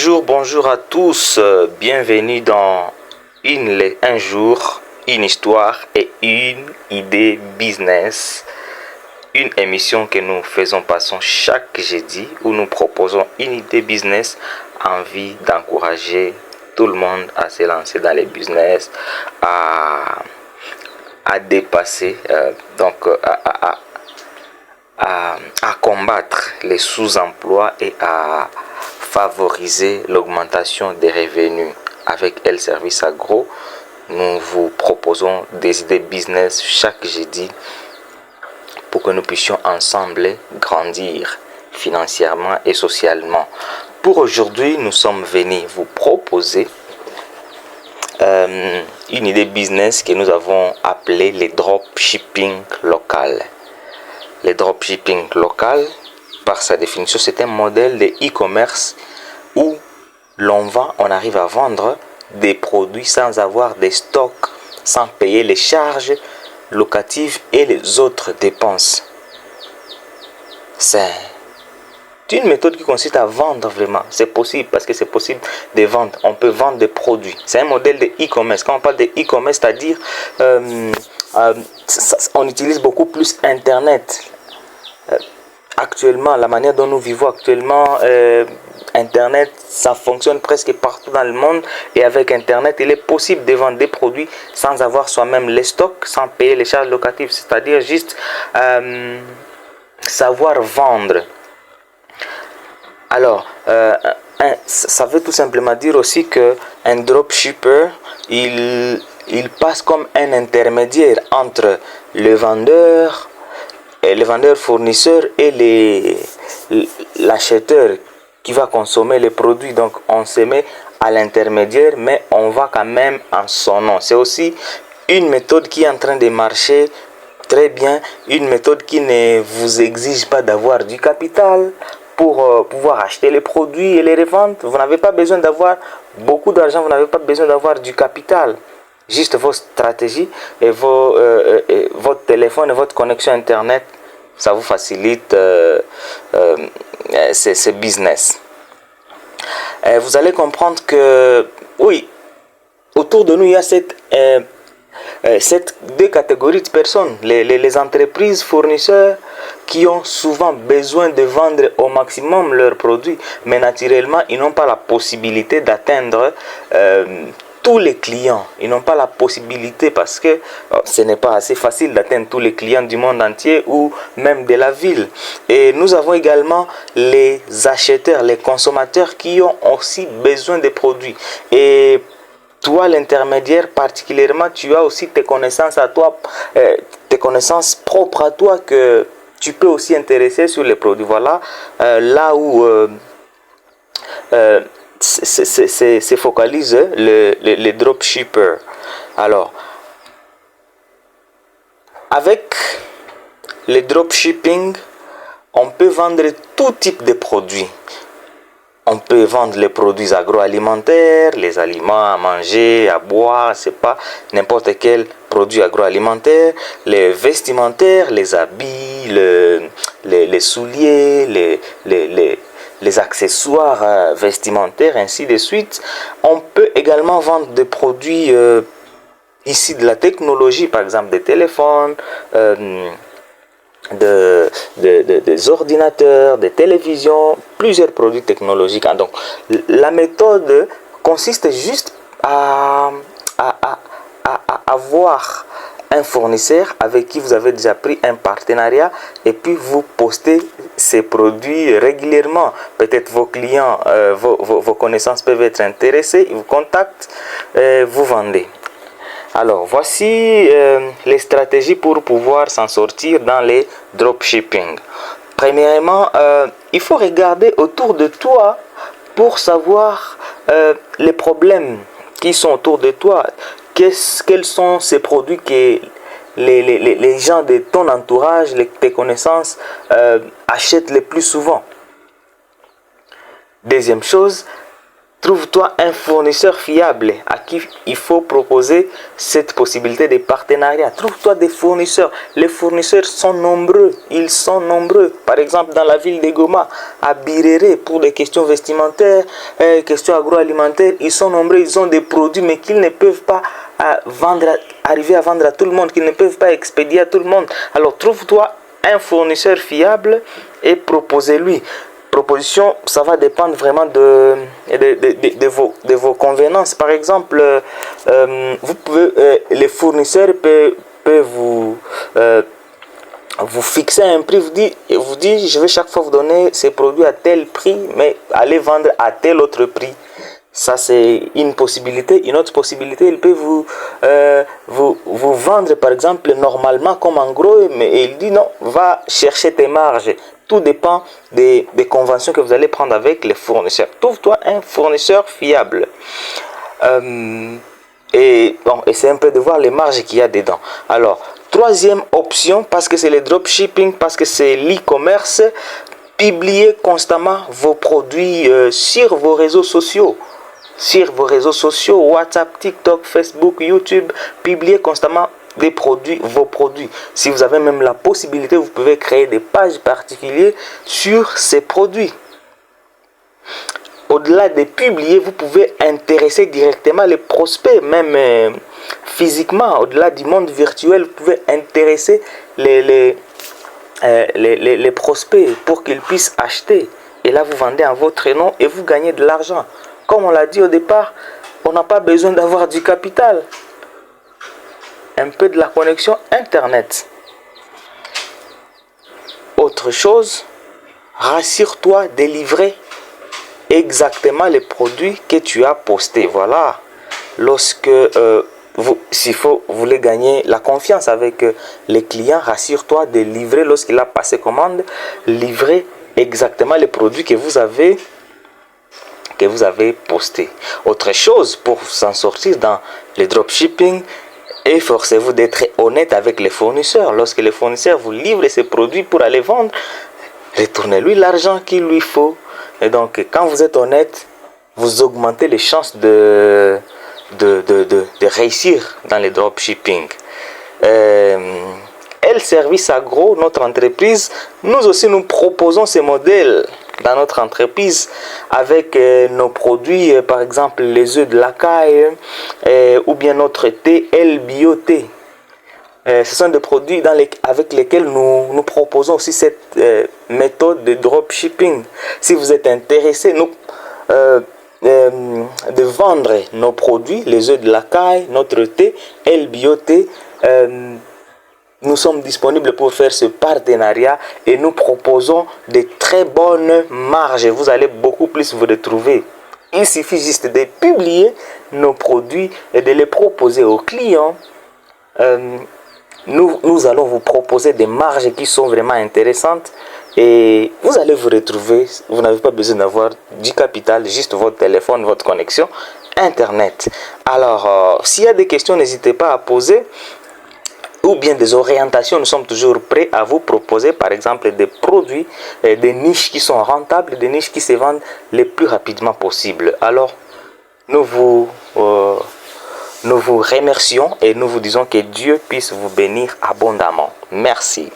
Bonjour à tous. Bienvenue dans un jour, une histoire et une idée business. Une émission que nous faisons passer chaque jeudi où nous proposons une idée business en vue d'encourager tout le monde à se lancer dans les business, à dépasser, à combattre les sous-emplois et à favoriser l'augmentation des revenus. Avec El Service Agro, nous vous proposons des idées business chaque jeudi pour que nous puissions ensemble grandir financièrement et socialement. Pour aujourd'hui, nous sommes venus vous proposer une idée business que nous avons appelée les dropshipping local. Les dropshipping local, par sa définition, c'est un modèle de e-commerce où on arrive à vendre des produits sans avoir des stocks, sans payer les charges locatives et les autres dépenses. C'est une méthode qui consiste à vendre vraiment. C'est possible parce que c'est possible de vendre. On peut vendre des produits. C'est un modèle de e-commerce. Quand on parle de e-commerce, c'est-à-dire on utilise beaucoup plus Internet. Actuellement, la manière dont nous vivons actuellement, Internet, ça fonctionne presque partout dans le monde. Et avec Internet, il est possible de vendre des produits sans avoir soi-même les stocks, sans payer les charges locatives. C'est-à-dire juste savoir vendre. Alors, ça veut tout simplement dire aussi qu'un dropshipper, il passe comme un intermédiaire entre le vendeur fournisseur et l'acheteur qui va consommer les produits. Donc on se met à l'intermédiaire, mais on va quand même en son nom. C'est aussi une méthode qui est en train de marcher très bien, une méthode qui ne vous exige pas d'avoir du capital pour pouvoir acheter les produits et les revendre. Vous n'avez pas besoin d'avoir beaucoup d'argent, vous n'avez pas besoin d'avoir du capital. Juste vos stratégies et votre téléphone et votre connexion Internet, ça vous facilite ces business. Vous allez comprendre que, oui, autour de nous, il y a deux catégories de personnes. Les entreprises fournisseurs qui ont souvent besoin de vendre au maximum leurs produits, mais naturellement, ils n'ont pas la possibilité d'atteindre tous les clients. Ils n'ont pas la possibilité parce que ce n'est pas assez facile d'atteindre tous les clients du monde entier ou même de la ville. Et nous avons également les acheteurs, les consommateurs qui ont aussi besoin des produits. Et toi, l'intermédiaire, particulièrement, tu as aussi tes connaissances à toi, tes connaissances propres à toi que tu peux aussi intéresser sur les produits. Voilà là où se focalise les dropshippers. Alors, avec les dropshipping, on peut vendre tout type de produits. On peut vendre les produits agroalimentaires, les aliments à manger, à boire, c'est pas n'importe quel produit agroalimentaire, les vestimentaires, les habits, les souliers, les accessoires vestimentaires, ainsi de suite. On peut également vendre des produits ici de la technologie, par exemple des téléphones, des ordinateurs, des télévisions, plusieurs produits technologiques. Donc, la méthode consiste juste à avoir un fournisseur avec qui vous avez déjà pris un partenariat et puis vous postez ces produits régulièrement. Peut-être vos clients, vos connaissances peuvent être intéressés, ils vous contactent, vous vendez. Alors, voici les stratégies pour pouvoir s'en sortir dans les dropshipping. Premièrement, il faut regarder autour de toi pour savoir les problèmes qui sont autour de toi. Quels sont ces produits que les gens de ton entourage, tes connaissances achètent le plus souvent. Deuxième chose, Trouve-toi un fournisseur fiable à qui il faut proposer cette possibilité de partenariat. Trouve-toi des fournisseurs. Les fournisseurs sont nombreux. Ils sont nombreux. Par exemple, dans la ville de Goma, à Birere, pour des questions vestimentaires, questions agroalimentaires, ils sont nombreux. Ils ont des produits, mais qu'ils ne peuvent pas arriver à vendre à tout le monde, qu'ils ne peuvent pas expédier à tout le monde. Alors, trouve-toi un fournisseur fiable et proposez-lui. Proposition, ça va dépendre vraiment de vos convenances. Par exemple, vous pouvez, les fournisseurs peuvent vous fixer un prix, vous dit je vais chaque fois vous donner ces produits à tel prix, mais allez vendre à tel autre prix. Ça, c'est une possibilité. Une autre possibilité, il peut vous vendre, par exemple, normalement comme en gros, mais il dit non, va chercher tes marges. Tout dépend des conventions que vous allez prendre avec les fournisseurs. Trouve-toi un fournisseur fiable. Et c'est un peu de voir les marges qu'il y a dedans. Alors, troisième option, parce que c'est le dropshipping, parce que c'est l'e-commerce, publiez constamment vos produits sur vos réseaux sociaux. Sur vos réseaux sociaux, WhatsApp, TikTok, Facebook, YouTube, publiez constamment des produits, vos produits. Si vous avez même la possibilité, vous pouvez créer des pages particulières sur ces produits. Au-delà de publier, vous pouvez intéresser directement les prospects, même physiquement, au-delà du monde virtuel, vous pouvez intéresser les prospects pour qu'ils puissent acheter. Et là, vous vendez en votre nom et vous gagnez de l'argent. Comme on l'a dit au départ, on n'a pas besoin d'avoir du capital. Un peu de la connexion Internet. Autre chose, rassure-toi de livrer exactement les produits que tu as postés. Voilà. Lorsque vous voulez gagner la confiance avec les clients, rassure-toi de livrer lorsqu'il a passé commande, livrer exactement les produits que vous avez posté. Autre chose pour s'en sortir dans le dropshipping, efforcez-vous d'être honnête avec les fournisseurs. Lorsque les fournisseurs vous livrent ces produits pour aller vendre, retournez-lui l'argent qu'il lui faut. Et donc, quand vous êtes honnête, vous augmentez les chances de réussir dans le dropshipping. El Service Agro, notre entreprise, nous aussi nous proposons ces modèles dans notre entreprise avec nos produits, par exemple les œufs de la caille ou bien notre thé El Bio Thé. Ce sont des produits avec lesquels nous proposons aussi cette méthode de dropshipping. Si vous êtes intéressé de vendre nos produits, les œufs de la caille, notre thé El Bio Thé, nous sommes disponibles pour faire ce partenariat et nous proposons de très bonnes marges. Vous allez beaucoup plus vous retrouver. Il suffit juste de publier nos produits et de les proposer aux clients. Nous allons vous proposer des marges qui sont vraiment intéressantes et vous allez vous retrouver. Vous n'avez pas besoin d'avoir du capital, juste votre téléphone, votre connexion Internet. Alors, s'il y a des questions, n'hésitez pas à poser. Ou bien des orientations, nous sommes toujours prêts à vous proposer par exemple des produits, des niches qui sont rentables, des niches qui se vendent le plus rapidement possible. Alors, nous vous remercions et nous vous disons que Dieu puisse vous bénir abondamment. Merci.